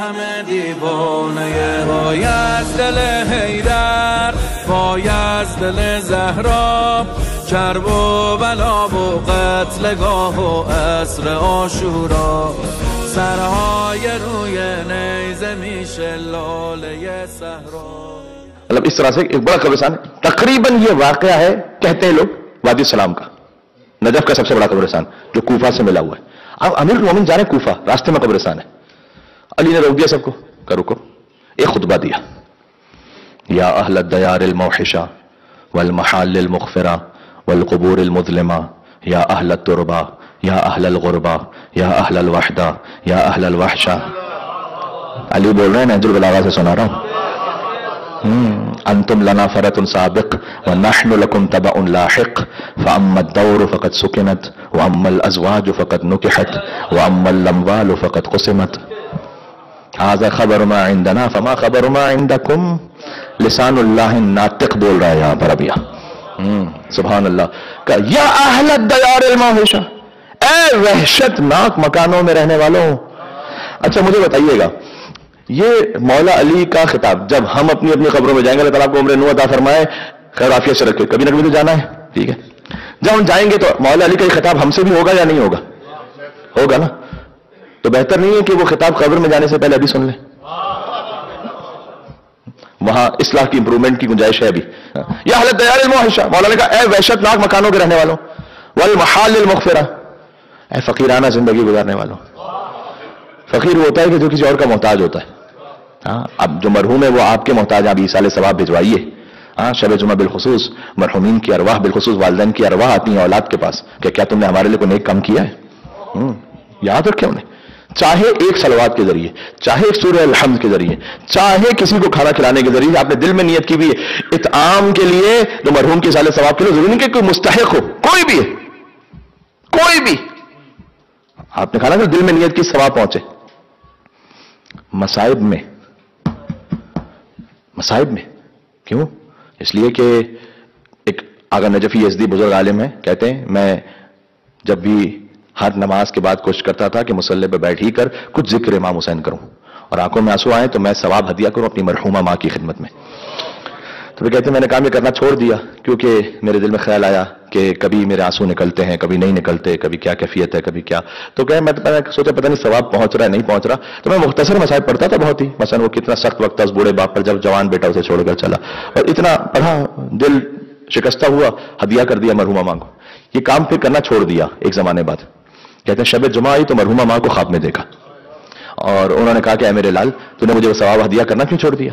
همه دیوانه های از دل حیدر وای از دل زهرا کرب و بلا و قتلگاه و عصر عاشورا سرهای روی نیزه میشه لاله صحرا. مطلب اس طرح سے ایک بڑا قبرستان ہے. تقریباً یہ واقعہ ہے کہتے ہیں لوگ وادی السلام کا، نجف کا سب سے بڑا قبرستان جو کوفہ سے ملا ہوا ہے. اب امیر المومنین جا رہے ہیں کوفہ، راستے میں قبرستان ہے. علی نے روک دیا سب کو کہ رکو، ایک خطبہ دیا. یا اہل الدیار الموحشہ والمحال المغفرہ والقبور المظلمہ یا اہل التربہ یا اہل الغربہ یا اہل الوحدہ یا اہل الوحشہ. علی بول رہے ہیں، نہج البلاغہ سے سنا رہا ہوں. انتم لنا فرط سابق ونحن لكم تبع لاحق فاما الدور فقد سكنت واما الازواج فقد نكحت واما الاموال فقد قسمت. هذا خبر ما عندنا فما خبر ما عندكم. لسان اللہ ناطق بول رہا ہے یہاں پر ابھی. سبحان اللہ. کہ یا اہل الدیار الموحشہ، اے وحشت ناک مکانوں میں رہنے والوں. اچھا مجھے بتائیے گا، یہ مولا علی کا خطاب جب ہم اپنی اپنی قبروں میں جائیں گے، اللہ تعالیٰ کو عمر نو عطا فرمائے، خیر عافیت سے رکھے، کبھی نہ کبھی تو جانا ہے، ٹھیک ہے. جب ہم جائیں گے تو مولا علی کا یہ خطاب ہم سے بھی ہوگا یا نہیں ہوگا؟ ہوگا نا. تو بہتر نہیں ہے کہ وہ خطاب قبر میں جانے سے پہلے ابھی سن لیں؟ وہاں اصلاح کی امپرومنٹ کی گنجائش ہے ابھی. یا اہل الدیار الموحشہ، مولا نے کہا اے وحشت ناک مکانوں کے رہنے والوں، والمحال المغفرہ، اے فقیرانہ زندگی گزارنے والوں. فقیر وہ ہوتا ہے کہ جو کسی اور کا محتاج ہوتا ہے. اب جو مرحوم ہے وہ آپ کے محتاج، آپ ایصال ثواب بھجوائیے. شب جمعہ بالخصوص مرحومین کی ارواح، بالخصوص والدین کی ارواح آتی ہیں اولاد کے پاس کہ کیا تم نے ہمارے لیے کوئی نیک کام کیا ہے. یاد رکھیں انہیں، چاہے ایک صلوات کے ذریعے، چاہے ایک سورہ الحمد کے ذریعے، چاہے کسی کو کھانا کھلانے کے ذریعے، آپ نے دل میں نیت کی بھی ہے اطعام کے لیے، جو مرحوم کے ایصال ثواب کے لیے. ضروری نہیں کہ کوئی مستحق ہو، کوئی بھی ہے، کوئی بھی آپ نے کھانا کہ دل میں نیت کی ثواب پہنچے. مصائب میں کیوں؟ اس لیے کہ ایک آغا نجفی یزدی بزرگ عالم ہے، کہتے ہیں میں جب بھی ہر نماز کے بعد کوشش کرتا تھا کہ مصلی پہ بیٹھ ہی کر کچھ ذکر امام حسین کروں اور آنکھوں میں آنسو آئیں تو میں ثواب ہدیہ کروں اپنی مرحومہ ماں کی خدمت میں. تو وہ کہتے ہیں میں نے کام یہ کرنا چھوڑ دیا کیونکہ میرے دل میں خیال آیا کہ کبھی میرے آنسو نکلتے ہیں، کبھی نہیں نکلتے، کبھی کیا کیفیت ہے، کبھی کیا. تو کہ میں سوچا پتہ نہیں ثواب پہنچ رہا ہے نہیں پہنچ رہا. تو میں مختصر مصائب پڑھتا تھا بہت ہی. مثلا وہ کتنا سخت وقت تھا اس بوڑھے باپ پر جب جوان بیٹا اسے چھوڑ کر چلا، اور اتنا پڑھا دل شکستہ ہوا، ہدیہ کر دیا مرحومہ ماں کو. یہ کام پھر کرنا چھوڑ دیا ایک زمانے بعد. کہتے ہیں شب جمعہ آئی تو مرحومہ ماں کو خواب میں دیکھا اور انہوں نے کہا کہ اے میرے لال تو نے مجھے وہ ثواب ہدیہ کرنا کیوں چھوڑ دیا؟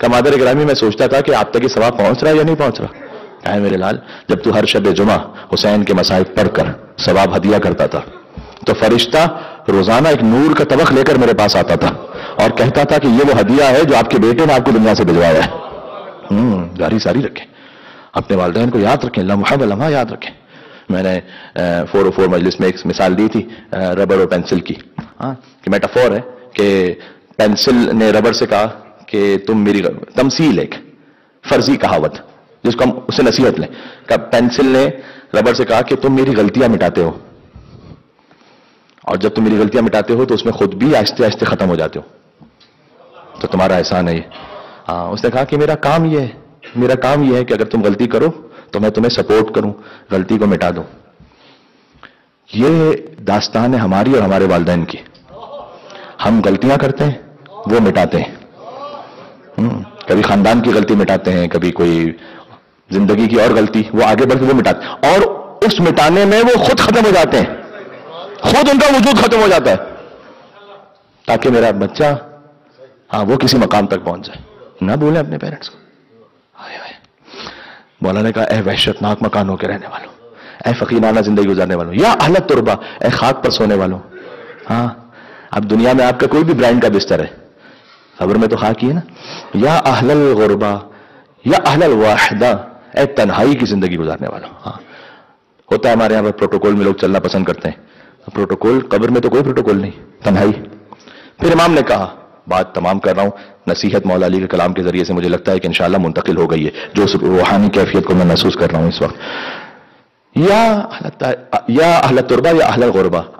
کہ مادر گرامی میں سوچتا تھا کہ آپ تک یہ ثواب پہنچ رہا ہے یا نہیں پہنچ رہا. اے میرے لال جب تو ہر شب جمعہ حسین کے مصائب پڑھ کر ثواب ہدیہ کرتا تھا تو فرشتہ روزانہ ایک نور کا طبق لے کر میرے پاس آتا تھا اور کہتا تھا کہ یہ وہ ہدیہ ہے جو آپ کے بیٹے نے آپ کو دنیا سے بھجوایا ہے. جاری ساری رکھیں، اپنے والدین کو یاد رکھیں، لمحہ بلمحہ یاد رکھیں. میں نے 404 مجلس میں ایک مثال دی تھی ربڑ اور پینسل کی. کہ میٹافور ہے کہ پینسل نے ربڑ سے کہا کہ تم میری تمثیل، ایک فرضی کہاوت جس کو ہم اسے نصیحت لیں، کہ پینسل نے ربڑ سے کہا کہ تم میری غلطیاں مٹاتے ہو اور جب تم میری غلطیاں مٹاتے ہو تو اس میں خود بھی آہستہ آہستہ ختم ہو جاتے ہو، تو تمہارا احسان ہے یہ. اس نے کہا کہ میرا کام یہ ہے کہ اگر تم غلطی کرو تو میں تمہیں سپورٹ کروں، غلطی کو مٹا دوں. یہ داستان ہے ہماری اور ہمارے والدین کی. ہم غلطیاں کرتے ہیں، وہ مٹاتے ہیں. کبھی خاندان کی غلطی مٹاتے ہیں، کبھی کوئی زندگی کی اور غلطی وہ آگے بڑھ کے وہ مٹاتے ہیں، اور اس مٹانے میں وہ خود ختم ہو جاتے ہیں، خود ان کا وجود ختم ہو جاتا ہے تاکہ میرا بچہ وہ کسی مقام تک پہنچ جائے. نہ بولیں اپنے پیرنٹس کو. مولانا نے کہا اے وحشت ناک مکانوں کے رہنے والوں، اے فقیرانہ زندگی گزارنے والوں، یا اہل التربہ، اے خاک پر سونے والوں. اب دنیا میں آپ کا کوئی بھی برانڈ کا بستر ہے، خبر میں تو خاک ہی ہے نا. یا اہل الغربہ، یا اہل الوحدہ، اے تنہائی کی زندگی گزارنے والوں. ہوتا ہے ہمارے یہاں پر پروٹوکول میں لوگ چلنا پسند کرتے ہیں. پروٹوکول، قبر میں تو کوئی پروٹوکول نہیں، تنہائی. پھر امام نے کہا، بات تمام کر رہا ہوں، نصیحت مولا علی کے کلام کے ذریعے سے مجھے لگتا ہے کہ انشاءاللہ منتقل ہو گئی ہے جو اس روحانی کیفیت کو میں محسوس کر رہا ہوں اس وقت. یا اہل التربہ یا اہل الغربہ